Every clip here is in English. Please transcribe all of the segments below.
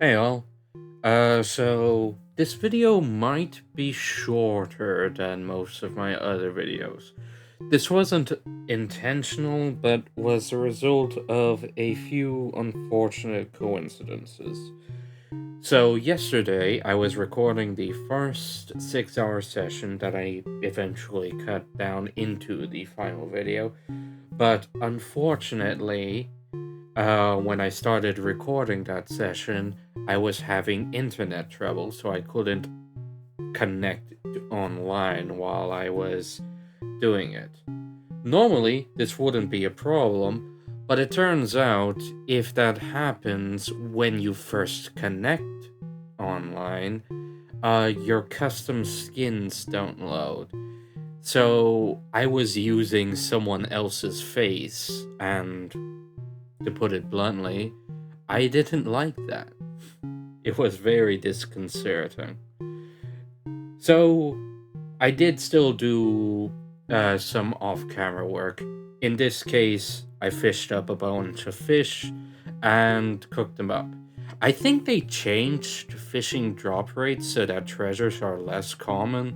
Hey all. So this video might be shorter than most of my other videos. This wasn't intentional, but was a result of a few unfortunate coincidences. So yesterday, I was recording the first 6-hour session that I eventually cut down into the final video, but unfortunately, when I started recording that session, I was having internet trouble, so I couldn't connect online while I was doing it. Normally, this wouldn't be a problem, but it turns out if that happens when you first connect online, your custom skins don't load. So I was using someone else's face, and to put it bluntly, I didn't like that. It was very disconcerting. So I did still do some off camera work. In this case, I fished up a bunch of fish and cooked them up. I think they changed fishing drop rates so that treasures are less common.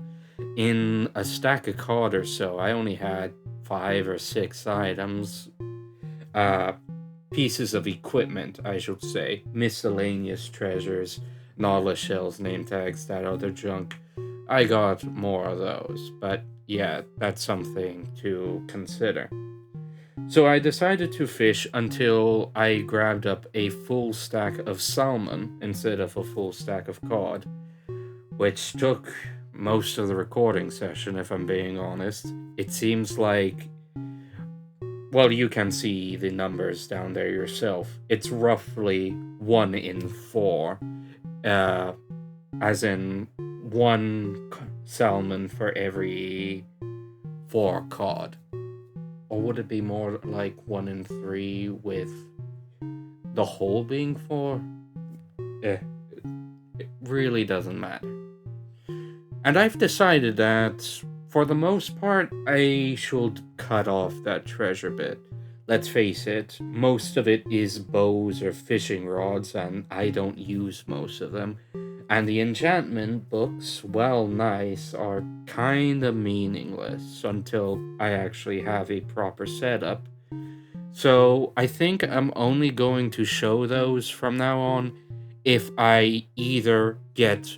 In a stack of cod or so, I only had 5 or 6 items. Uh, Pieces of equipment, I should say, miscellaneous treasures, nautilus shells, name tags, that other junk. I got more of those, but yeah, that's something to consider. So I decided to fish until I grabbed up a full stack of salmon instead of a full stack of cod, which took most of the recording session, if I'm being honest. It seems like, well, you can see the numbers down there yourself. It's roughly 1 in 4, uh, as in one salmon for every 4 cod. Or would it be more like 1 in 3 with the whole being 4? Eh, it really doesn't matter. And I've decided that, for the most part, I should cut off that treasure bit. Let's face it, most of it is bows or fishing rods, and I don't use most of them. And the enchantment books, while nice, are kinda meaningless until I actually have a proper setup. So I think I'm only going to show those from now on if I either get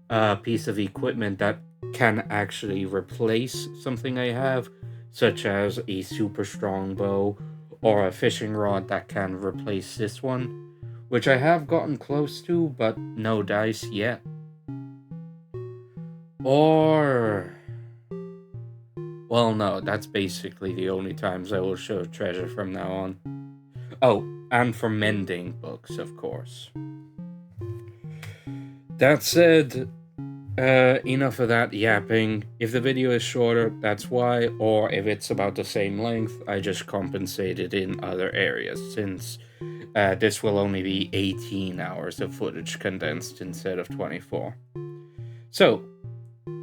a piece of equipment that can actually replace something I have, such as a super strong bow or a fishing rod that can replace this one, which I have gotten close to, but no dice yet. Or, well, no, that's basically the only times I will show treasure from now on. Oh, and for mending books, of course. That said, enough of that yapping. If the video is shorter, that's why, or if it's about the same length, I just compensated in other areas, since this will only be 18 hours of footage condensed instead of 24. So,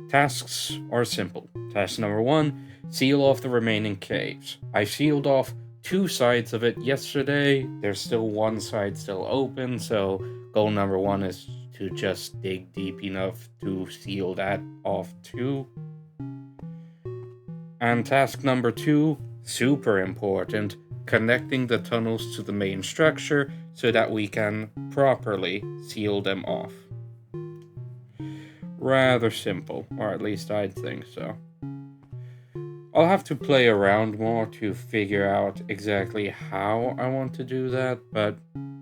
tasks are simple. Task number 1, seal off the remaining caves. I sealed off 2 sides of it yesterday. There's still one side still open, so goal number 1 is to just dig deep enough to seal that off too. And task number 2, super important, connecting the tunnels to the main structure so that we can properly seal them off. Rather simple, or at least I'd think so. I'll have to play around more to figure out exactly how I want to do that, but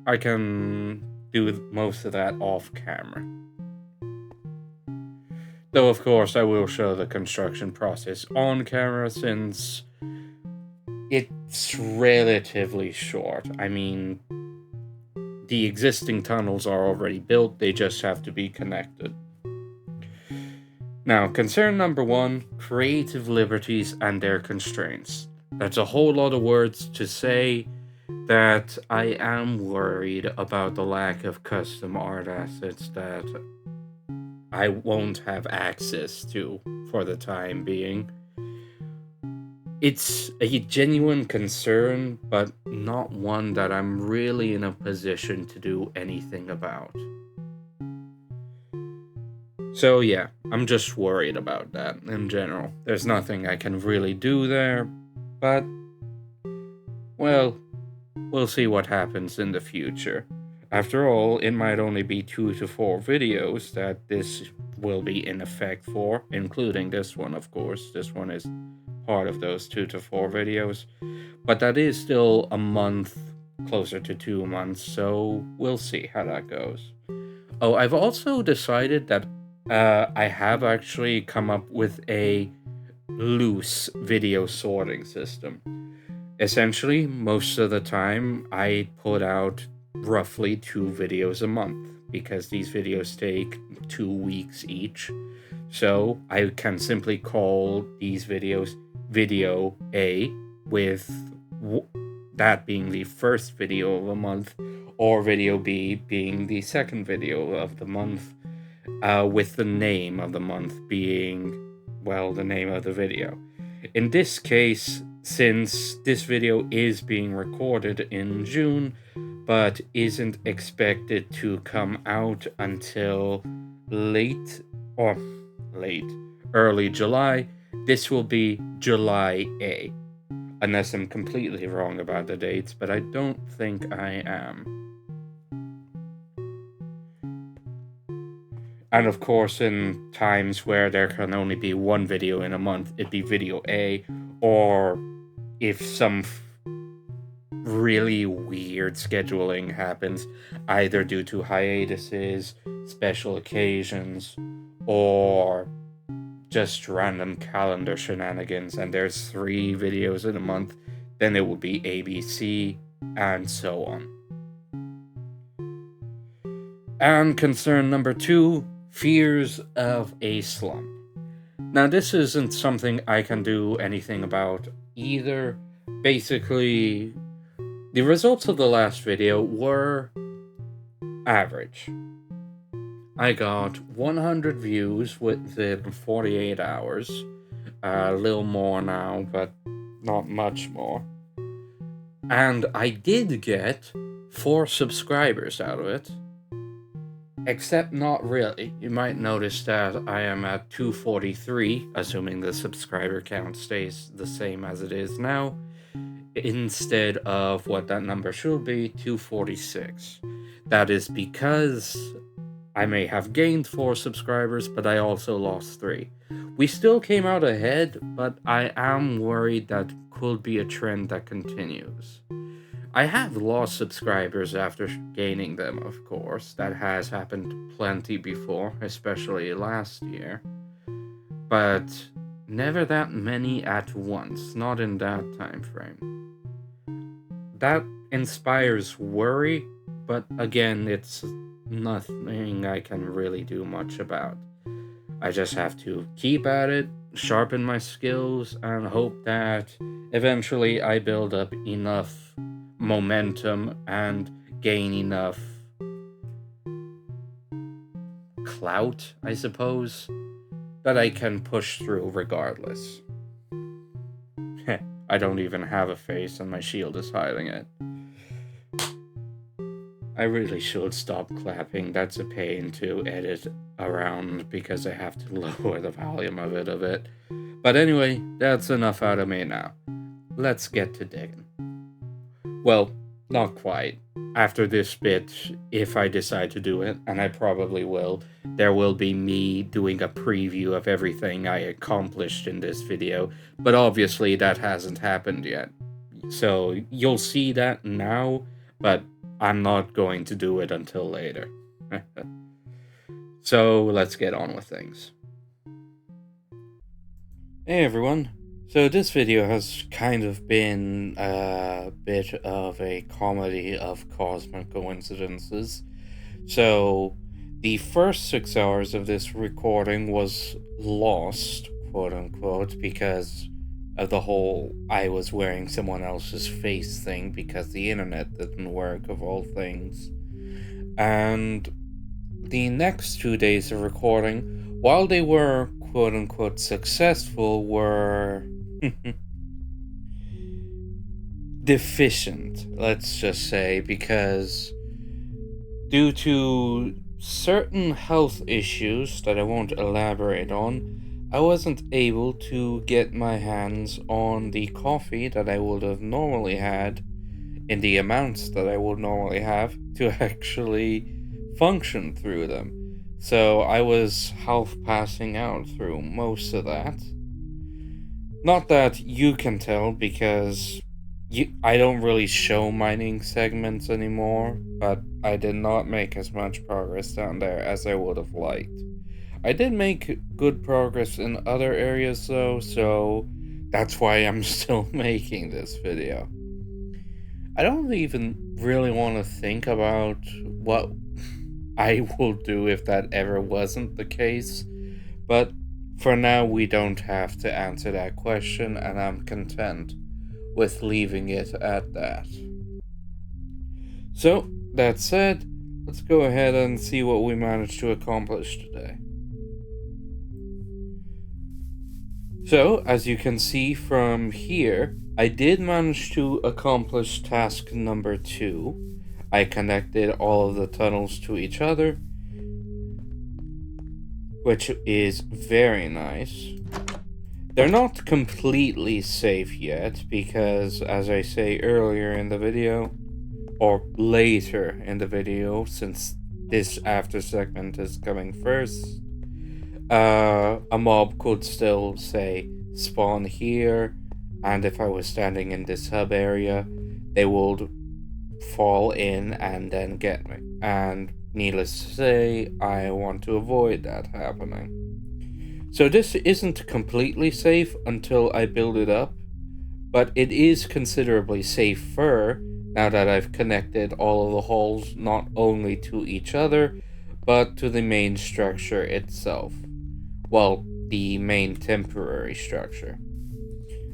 I can do most of that off camera. Though, of course, I will show the construction process on camera since it's relatively short. I mean, the existing tunnels are already built, they just have to be connected. Now, concern number 1, creative liberties and their constraints. That's a whole lot of words to say that I am worried about the lack of custom art assets that I won't have access to for the time being. It's a genuine concern, but not one that I'm really in a position to do anything about. So yeah, I'm just worried about that in general. There's nothing I can really do there, but, well, we'll see what happens in the future. After all, it might only be 2 to 4 videos that this will be in effect for, including this one, of course. This one is part of those 2 to 4 videos. But that is still a month, closer to 2 months, so we'll see how that goes. Oh, I've also decided that I have actually come up with a loose video sorting system. Essentially, most of the time, I put out roughly 2 videos a month because these videos take 2 weeks each. So I can simply call these videos Video A, with that being the first video of a month, or Video B being the second video of the month, with the name of the month being, well, the name of the video. In this case, since this video is being recorded in June, but isn't expected to come out until early July, this will be July A. Unless I'm completely wrong about the dates, but I don't think I am. And of course, in times where there can only be one video in a month, it'd be Video A, or if some really weird scheduling happens, either due to hiatuses, special occasions, or just random calendar shenanigans, and there's 3 videos in a month, then it would be ABC, and so on. And concern number 2, fears of a slump. Now, this isn't something I can do anything about either. Basically, the results of the last video were average. I got 100 views within 48 hours. A little more now, but not much more. And I did get 4 subscribers out of it. Except not really. You might notice that I am at 243, assuming the subscriber count stays the same as it is now, instead of what that number should be, 246. That is because I may have gained 4 subscribers, but I also lost 3. We still came out ahead, but I am worried that could be a trend that continues. I have lost subscribers after gaining them, of course. That has happened plenty before, especially last year. But never that many at once, not in that time frame. That inspires worry, but again, it's nothing I can really do much about. I just have to keep at it, sharpen my skills, and hope that eventually I build up enough momentum and gain enough clout, I suppose, that I can push through regardless. I don't even have a face and my shield is hiding it. I really should stop clapping. That's a pain to edit around because I have to lower the volume of it a bit. But anyway, that's enough out of me now. Let's get to digging. Well, not quite. After this bit, if I decide to do it, and I probably will, there will be me doing a preview of everything I accomplished in this video, but obviously that hasn't happened yet. So you'll see that now, but I'm not going to do it until later. So let's get on with things. Hey everyone. So this video has kind of been a bit of a comedy of cosmic coincidences. So the first 6 hours of this recording was lost, quote unquote, because of the whole I was wearing someone else's face thing because the internet didn't work, of all things. And the next 2 days of recording, while they were quote unquote successful, were deficient, let's just say, because due to certain health issues that I won't elaborate on, I wasn't able to get my hands on the coffee that I would have normally had in the amounts that I would normally have to actually function through them. So I was half passing out through most of that. Not that you can tell because I don't really show mining segments anymore, but I did not make as much progress down there as I would have liked. I did make good progress in other areas though, so that's why I'm still making this video. I don't even really want to think about what I will do if that ever wasn't the case, but for now we don't have to answer that question, and I'm content with leaving it at that. So, that said, let's go ahead and see what we managed to accomplish today. So, as you can see from here, I did manage to accomplish task number 2. I connected all of the tunnels to each other, which is very nice. They're not completely safe yet because, as I say earlier in the video, or later in the video, since this after segment is coming first, a mob could still, say, spawn here, and if I was standing in this hub area, they would fall in and then get me. And needless to say, I want to avoid that happening. So this isn't completely safe until I build it up, but it is considerably safer now that I've connected all of the holes not only to each other, but to the main structure itself. Well, the main temporary structure.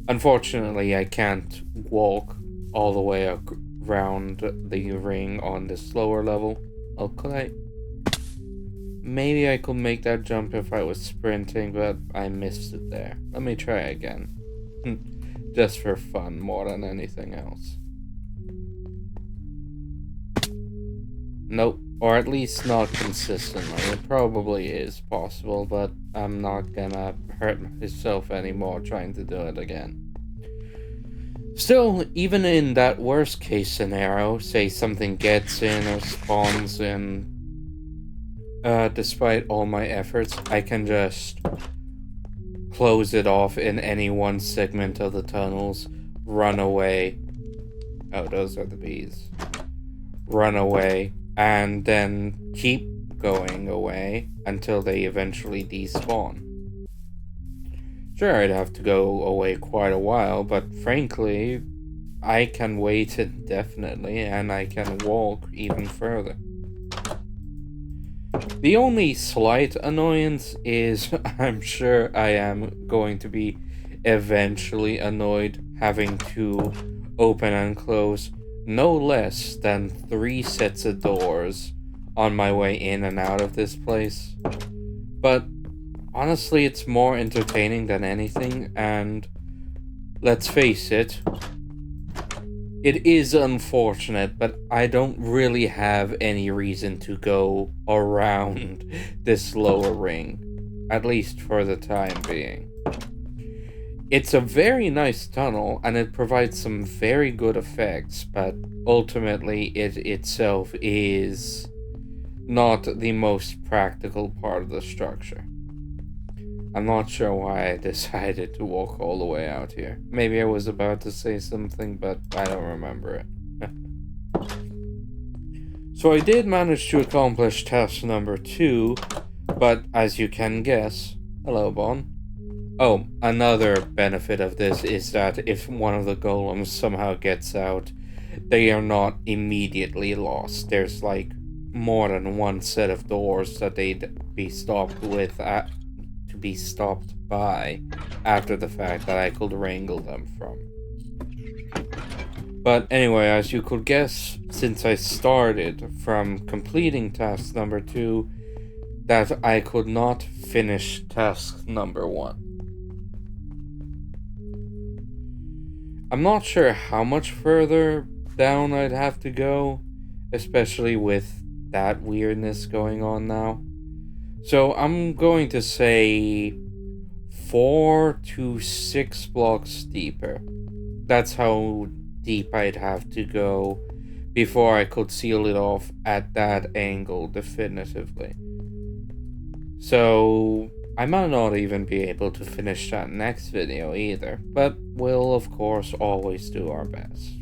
Unfortunately, I can't walk all the way around the ring on this lower level. Oh, could I? Maybe I could make that jump if I was sprinting, but I missed it there. Let me try again. Just for fun more than anything else. Nope, or at least not consistently. It probably is possible, but I'm not gonna hurt myself anymore trying to do it again. Still, even in that worst case scenario, say something gets in or spawns in, despite all my efforts, I can just close it off in any one segment of the tunnels, run away. Oh, those are the bees. Run away, and then keep going away until they eventually despawn. Sure, I'd have to go away quite a while, but frankly, I can wait indefinitely and I can walk even further. The only slight annoyance is I'm sure I am going to be eventually annoyed having to open and close no less than 3 sets of doors on my way in and out of this place. But honestly, it's more entertaining than anything, and let's face it, it is unfortunate, but I don't really have any reason to go around this lower ring, at least for the time being. It's a very nice tunnel, and it provides some very good effects, but ultimately it itself is not the most practical part of the structure. I'm not sure why I decided to walk all the way out here. Maybe I was about to say something, but I don't remember it. So I did manage to accomplish task number 2, but as you can guess... Hello, Bon. Oh, another benefit of this is that if one of the golems somehow gets out, they are not immediately lost. There's like more than one set of doors that they'd be stopped with to be stopped by after the fact that I could wrangle them from. But anyway, as you could guess, since I started from completing task number 2, that I could not finish task number 1. I'm not sure how much further down I'd have to go, especially with that weirdness going on now. So I'm going to say 4 to 6 blocks deeper. That's how deep I'd have to go before I could seal it off at that angle definitively. So I might not even be able to finish that next video either, but we'll of course always do our best.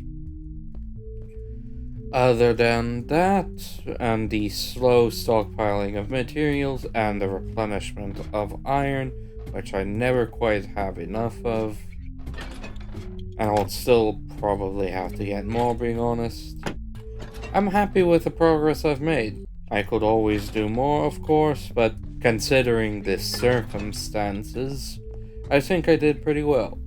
Other than that, and the slow stockpiling of materials and the replenishment of iron, which I never quite have enough of, and I'll still probably have to get more, being honest, I'm happy with the progress I've made. I could always do more, of course, but considering the circumstances, I think I did pretty well.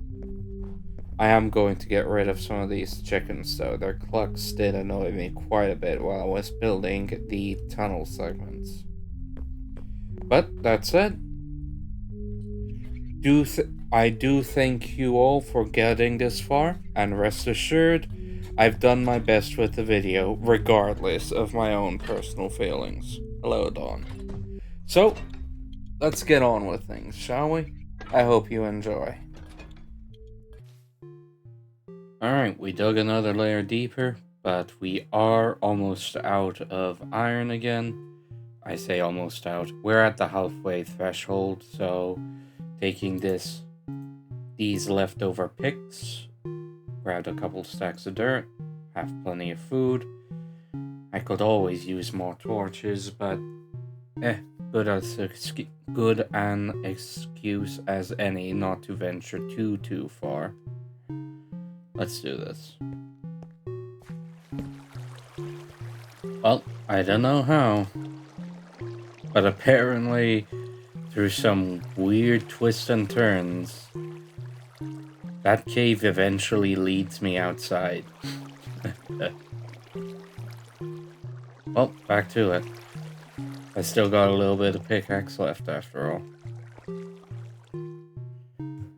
I am going to get rid of some of these chickens, though. Their clucks did annoy me quite a bit while I was building the tunnel segments. But that said, I do thank you all for getting this far, and rest assured, I've done my best with the video, regardless of my own personal feelings. Hello, Dawn. So, let's get on with things, shall we? I hope you enjoy. Alright, we dug another layer deeper, but we are almost out of iron again. I say almost out. We're at the halfway threshold, so taking these leftover picks, grabbed a couple stacks of dirt, have plenty of food. I could always use more torches, but good an excuse as any not to venture too far. Let's do this. Well, I don't know how, but apparently through some weird twists and turns, that cave eventually leads me outside. Well, back to it. I still got a little bit of pickaxe left after all.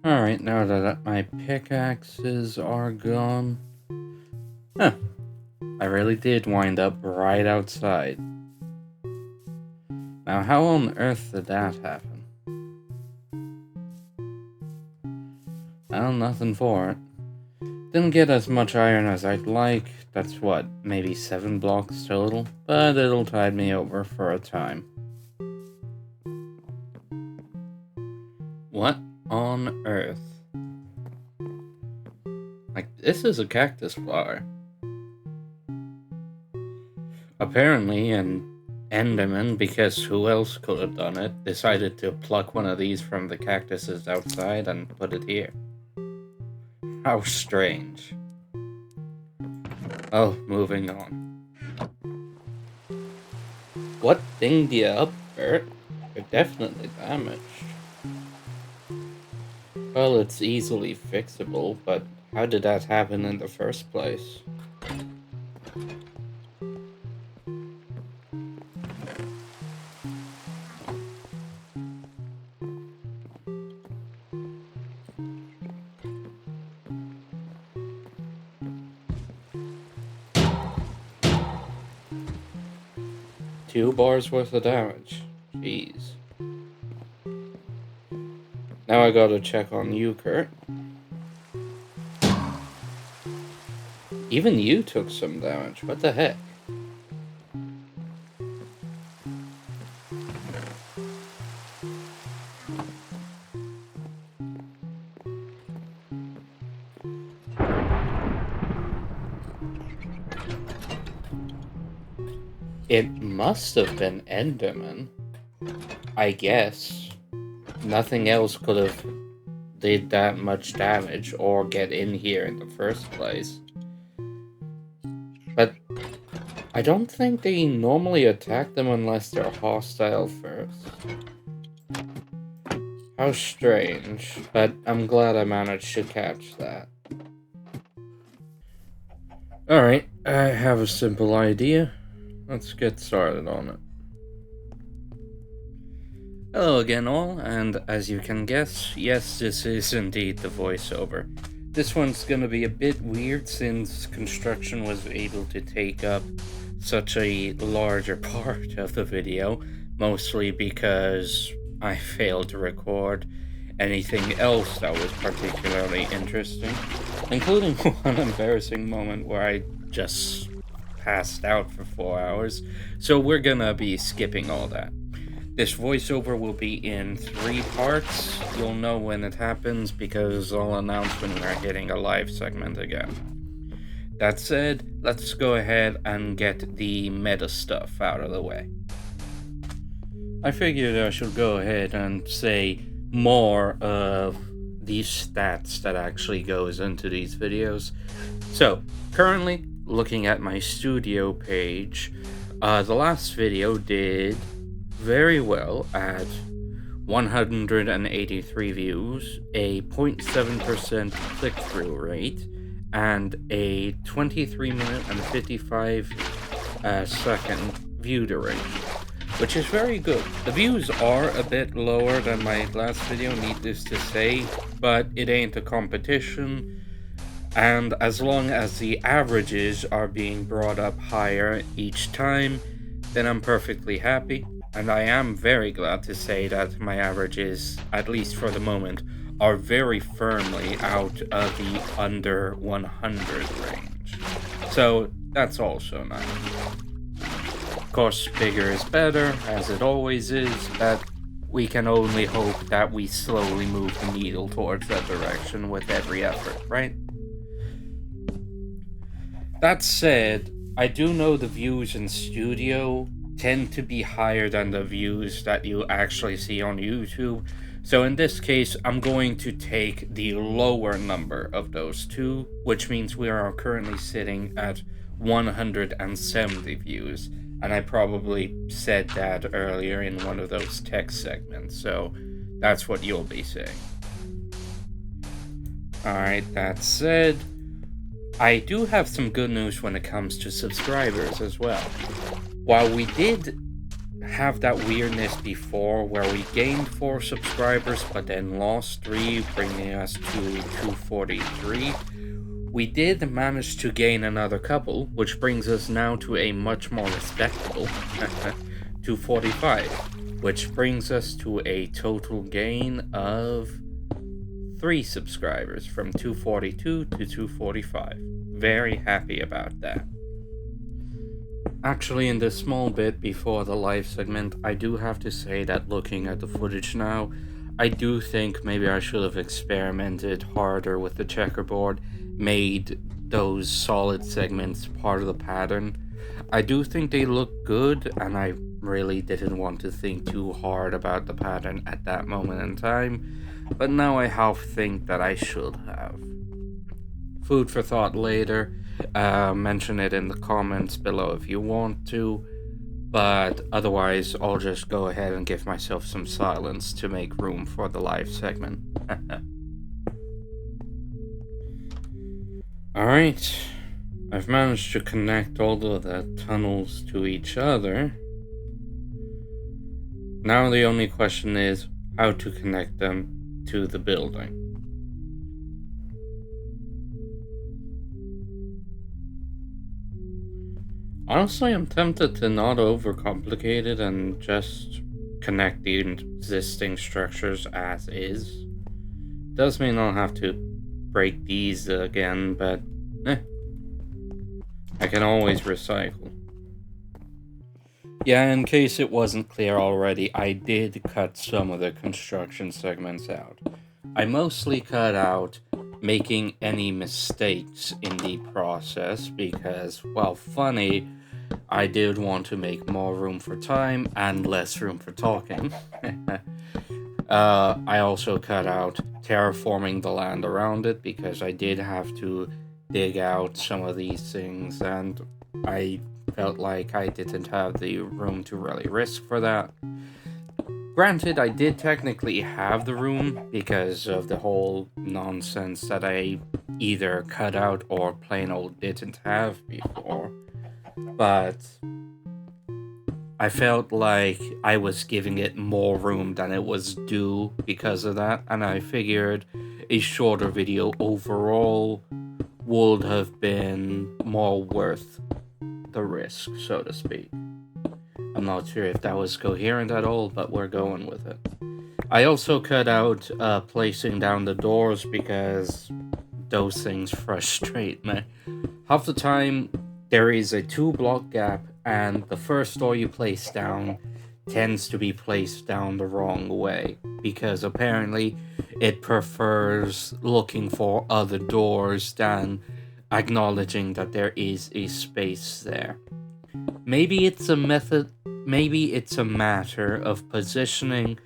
Alright, now that my pickaxes are gone... I really did wind up right outside. Now, how on earth did that happen? Well, nothing for it. Didn't get as much iron as I'd like. That's what, maybe 7 blocks total? But it'll tide me over for a time. What on earth? Like, this is a cactus flower. Apparently, an Enderman, because who else could have done it, decided to pluck one of these from the cactuses outside and put it here. How strange. Oh, moving on. What dinged you up, Bert? You're definitely damaged. Well, it's easily fixable, but how did that happen in the first place? Two bars worth of damage. Jeez. Now I gotta check on you, Kurt. Even you took some damage. What the heck? It must have been Enderman. I guess. Nothing else could have did that much damage or get in here in the first place. But I don't think they normally attack them unless they're hostile first. How strange, but I'm glad I managed to catch that. Alright, I have a simple idea. Let's get started on it. Hello again all, and as you can guess, yes, this is indeed the voiceover. This one's gonna be a bit weird since construction was able to take up such a larger part of the video, mostly because I failed to record anything else that was particularly interesting, including one embarrassing moment where I just passed out for 4 hours, so we're gonna be skipping all that. This voiceover will be in 3 parts. You'll know when it happens because I'll announce when we're hitting a live segment again. That said, let's go ahead and get the meta stuff out of the way. I figured I should go ahead and say more of these stats that actually goes into these videos. So, currently, looking at my studio page, the last video did very well at 183 views, a 0.7% click-through rate, and a 23 minute and 55 second view duration, which is very good. The views are a bit lower than my last video, needless to say, but it ain't a competition. And as long as the averages are being brought up higher each time, then I'm perfectly happy. And I am very glad to say that my averages, at least for the moment, are very firmly out of the under 100 range. So that's also nice. Of course, bigger is better, as it always is, but we can only hope that we slowly move the needle towards that direction with every effort, right? That said, I do know the views in studio tend to be higher than the views that you actually see on YouTube. So in this case, I'm going to take the lower number of those two, which means we are currently sitting at 170 views. And I probably said that earlier in one of those text segments, so that's what you'll be saying. Alright, that said, I do have some good news when it comes to subscribers as well. While we did have that weirdness before where we gained 4 subscribers but then lost 3, bringing us to 243, we did manage to gain another couple, which brings us now to a much more respectable 245, which brings us to a total gain of 3 subscribers from 242 to 245. Very happy about that. Actually, in this small bit before the live segment, I do have to say that looking at the footage now, I do think maybe I should have experimented harder with the checkerboard, made those solid segments part of the pattern. I do think they look good, and I really didn't want to think too hard about the pattern at that moment in time, but now I half think that I should have. Food for thought later. Mention it in the comments below if you want to, but otherwise I'll just go ahead and give myself some silence to make room for the live segment. Alright, I've managed to connect all of the tunnels to each other. Now the only question is how to connect them to the building. Honestly, I'm tempted to not overcomplicate it and just connect the existing structures as is. Does mean I'll have to break these again, but I can always recycle. Yeah, in case it wasn't clear already, I did cut some of the construction segments out. I mostly cut out making any mistakes in the process because, while funny, I did want to make more room for time and less room for talking. I also cut out terraforming the land around it because I did have to dig out some of these things and I felt like I didn't have the room to really risk for that. Granted, I did technically have the room because of the whole nonsense that I either cut out or plain old didn't have before, but I felt like I was giving it more room than it was due because of that, and I figured a shorter video overall would have been more worth the risk, so to speak. I'm not sure if that was coherent at all, but we're going with it. I also cut out placing down the doors because those things frustrate me. Half the time, there is a 2-block gap, and the first door you place down tends to be placed down the wrong way, because apparently it prefers looking for other doors than acknowledging that there is a space there. Maybe it's a matter of positioning,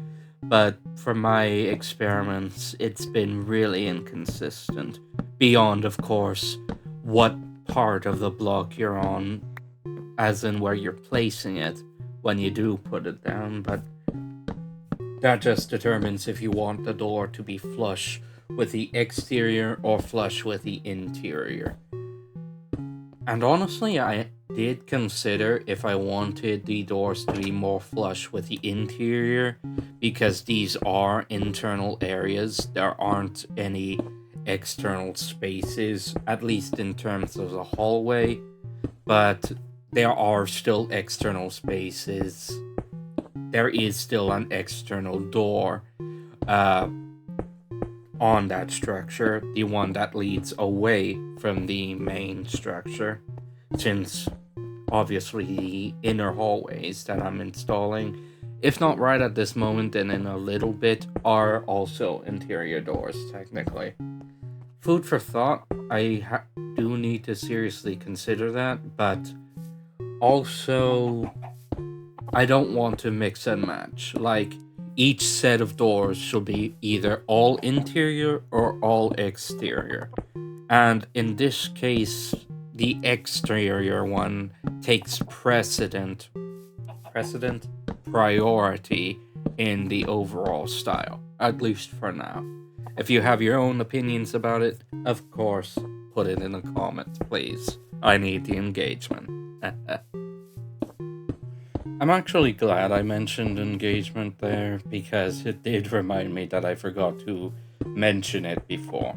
but for my experiments, it's been really inconsistent. Beyond, of course, what part of the block you're on, as in where you're placing it when you do put it down, but that just determines if you want the door to be flush with the exterior or flush with the interior. And honestly, I did consider if I wanted the doors to be more flush with the interior, because these are internal areas. There aren't any external spaces, at least in terms of the hallway, but there are still external spaces. There is still an external door on that structure, the one that leads away from the main structure, since obviously the inner hallways that I'm installing, if not right at this moment, then in a little bit, are also interior doors, technically. Food for thought, I do need to seriously consider that, but also I don't want to mix and match. Like, each set of doors should be either all interior or all exterior. And in this case, the exterior one takes priority in the overall style, at least for now. If you have your own opinions about it, of course, put it in the comments, please. I need the engagement. I'm actually glad I mentioned engagement there, because it did remind me that I forgot to mention it before.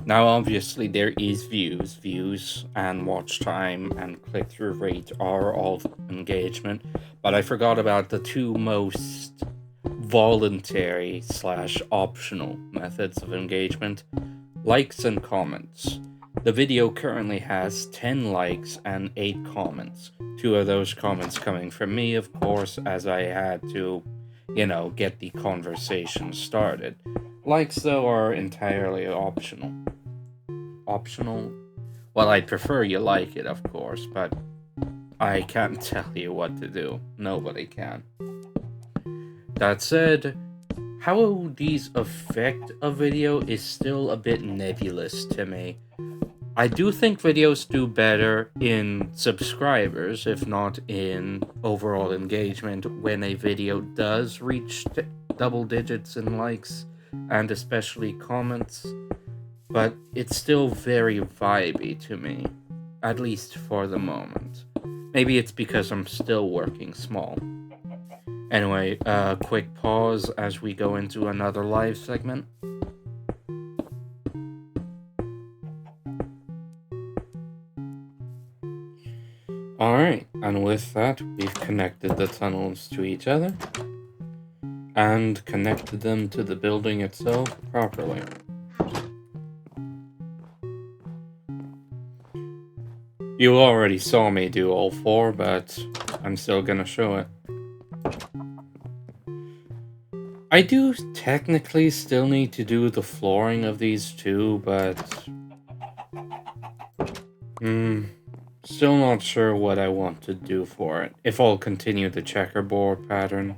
Now, obviously, there is views and watch time and click-through rate are all engagement, but I forgot about the two most voluntary / optional methods of engagement: likes and comments. The video currently has 10 likes and 8 comments. 2 of those comments coming from me, of course, as I had to, get the conversation started. Likes, though, are entirely optional. Optional? Well, I'd prefer you like it, of course, but I can't tell you what to do. Nobody can. That said, how these affect a video is still a bit nebulous to me. I do think videos do better in subscribers, if not in overall engagement, when a video does reach double digits in likes, and especially comments, but it's still very vibey to me, at least for the moment. Maybe it's because I'm still working small. Anyway, quick pause as we go into another live segment. Alright, and with that, we've connected the tunnels to each other and connected them to the building itself properly. You already saw me do all 4, but I'm still gonna show it. I do technically still need to do the flooring of these 2, but still not sure what I want to do for it. If I'll continue the checkerboard pattern.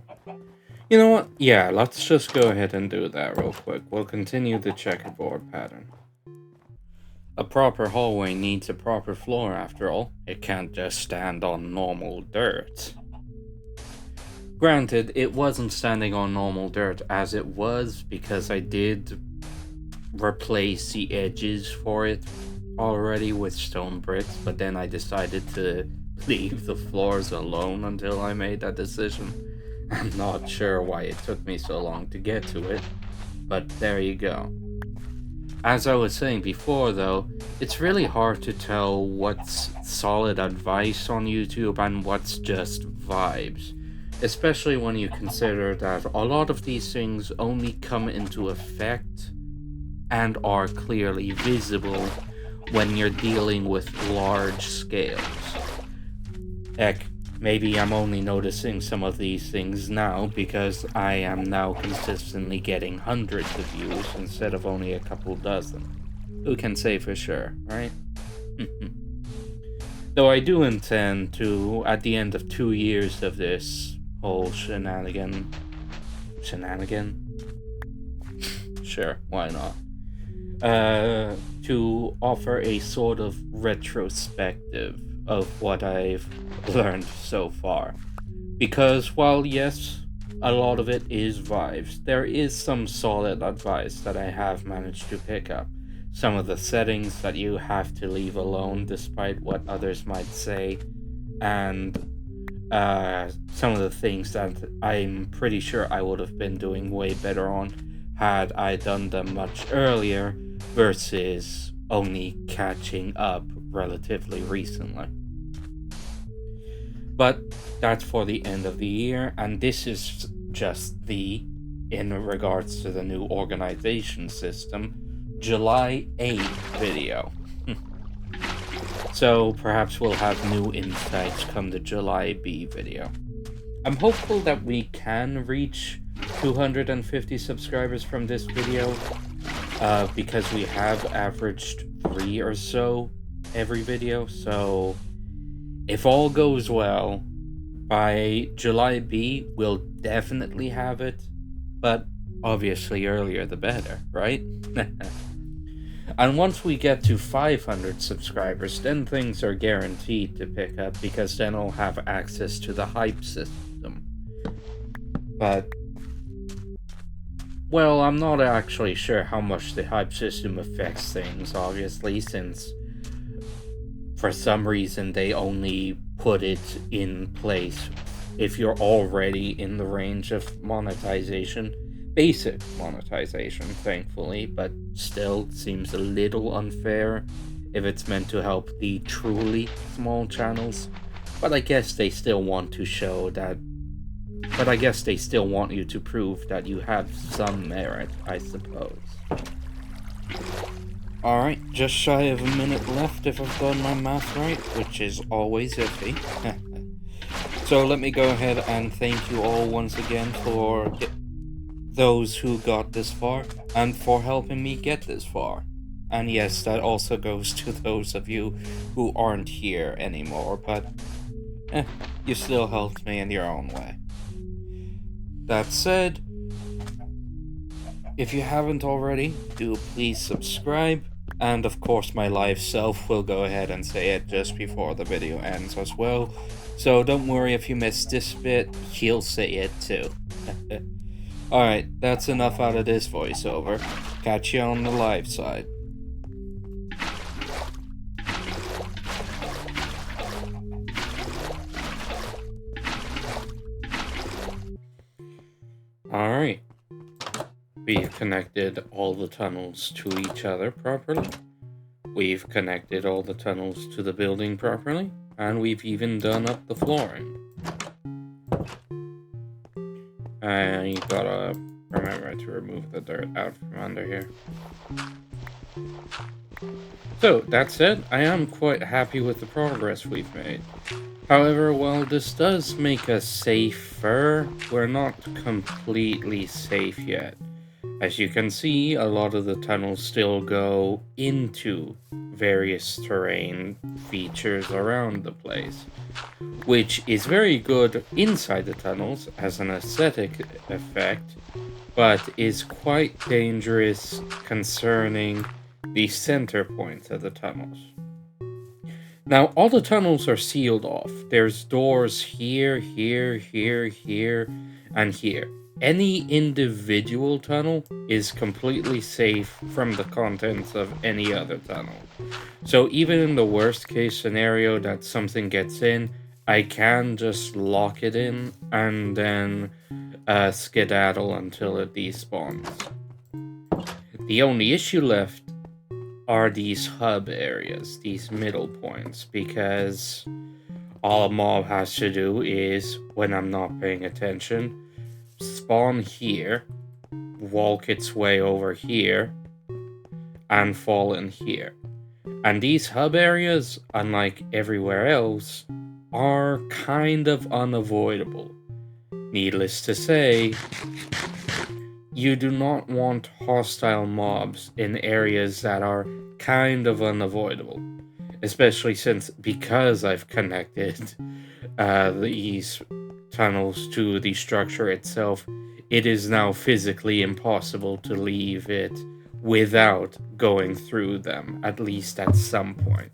You know what? Yeah, let's just go ahead and do that real quick. We'll continue the checkerboard pattern. A proper hallway needs a proper floor, after all. It can't just stand on normal dirt. Granted, it wasn't standing on normal dirt as it was, because I did replace the edges for it already with stone bricks, but then I decided to leave the floors alone until I made that decision. I'm not sure why it took me so long to get to it, but there you go. As I was saying before, though, it's really hard to tell what's solid advice on YouTube and what's just vibes, especially when you consider that a lot of these things only come into effect and are clearly visible when you're dealing with large scales. Heck, maybe I'm only noticing some of these things now because I am now consistently getting hundreds of views instead of only a couple dozen. Who can say for sure, right? Though I do intend to, at the end of 2 years of this whole shenanigan? Sure, why not? To offer a sort of retrospective of what I've learned so far. Because while yes, a lot of it is vibes, there is some solid advice that I have managed to pick up. Some of the settings that you have to leave alone despite what others might say, and some of the things that I'm pretty sure I would have been doing way better on had I done them much earlier versus only catching up relatively recently. But that's for the end of the year, and this is just in regards to the new organization system, July 8th video. So perhaps we'll have new insights come the July B video. I'm hopeful that we can reach 250 subscribers from this video, because we have averaged 3 or so every video, so if all goes well, by July B, we'll definitely have it, but obviously earlier the better, right? And once we get to 500 subscribers, then things are guaranteed to pick up, because then I'll have access to the hype system. But, well, I'm not actually sure how much the hype system affects things, obviously, since for some reason they only put it in place if you're already in the range of monetization. Basic monetization, thankfully, but still seems a little unfair if it's meant to help the truly small channels. But I guess they still want to show that. But I guess they still want you to prove that you have some merit, I suppose. Alright, just shy of a minute left if I've done my math right, which is always iffy. So let me go ahead and thank you all once again for those who got this far, and for helping me get this far. And yes, that also goes to those of you who aren't here anymore, but you still helped me in your own way. That said, if you haven't already, do please subscribe, and of course my live self will go ahead and say it just before the video ends as well, so don't worry if you missed this bit, he'll say it too. Alright, that's enough out of this voiceover. Catch you on the live side. Alright. We've connected all the tunnels to each other properly. We've connected all the tunnels to the building properly. And we've even done up the flooring. And you gotta remember to remove the dirt out from under here. So, that said, I am quite happy with the progress we've made. However, while this does make us safer, we're not completely safe yet. As you can see, a lot of the tunnels still go into various terrain features around the place, which is very good inside the tunnels as an aesthetic effect, but is quite dangerous concerning the center points of the tunnels. Now, all the tunnels are sealed off. There's doors here, here, here, here, and here. Any individual tunnel is completely safe from the contents of any other tunnel. So even in the worst case scenario that something gets in, I can just lock it in and then skedaddle until it despawns. The only issue left are these hub areas, these middle points, because all a mob has to do is, when I'm not paying attention, spawn here, walk its way over here, and fall in here. And these hub areas, unlike everywhere else, are kind of unavoidable. Needless to say, you do not want hostile mobs in areas that are kind of unavoidable. Especially because I've connected these tunnels to the structure itself, it is now physically impossible to leave it without going through them, at least at some point.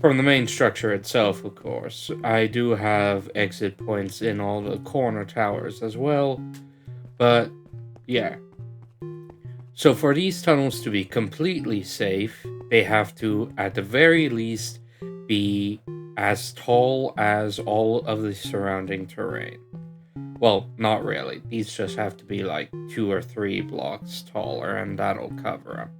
From the main structure itself, of course, I do have exit points in all the corner towers as well, but yeah. So for these tunnels to be completely safe, they have to, at the very least, be as tall as all of the surrounding terrain. Well, not really. These just have to be like 2 or 3 blocks taller, and that'll cover them.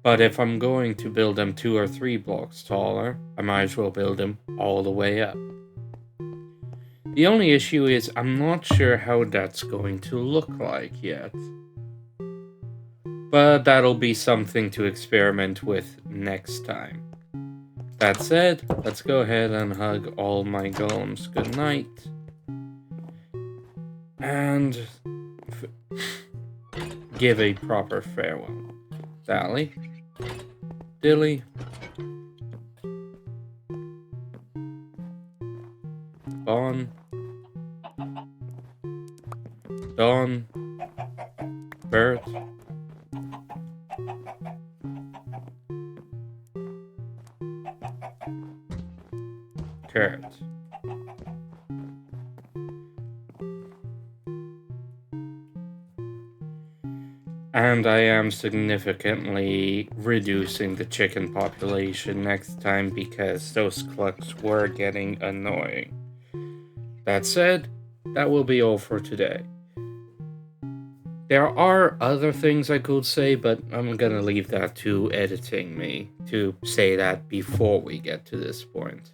But if I'm going to build them 2 or 3 blocks taller, I might as well build them all the way up. The only issue is I'm not sure how that's going to look like yet. But that'll be something to experiment with next time. That said, let's go ahead and hug all my golems goodnight. And give a proper farewell. Dally. Dilly. Bon. Don. Bert. Kurt. And I am significantly reducing the chicken population next time because those clucks were getting annoying. That said, that will be all for today. There are other things I could say, but I'm gonna leave that to editing me to say that before we get to this point.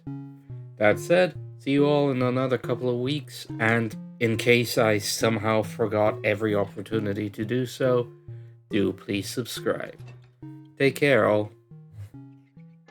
That said, see you all in another couple of weeks, and in case I somehow forgot every opportunity to do so, do please subscribe. Take care, all.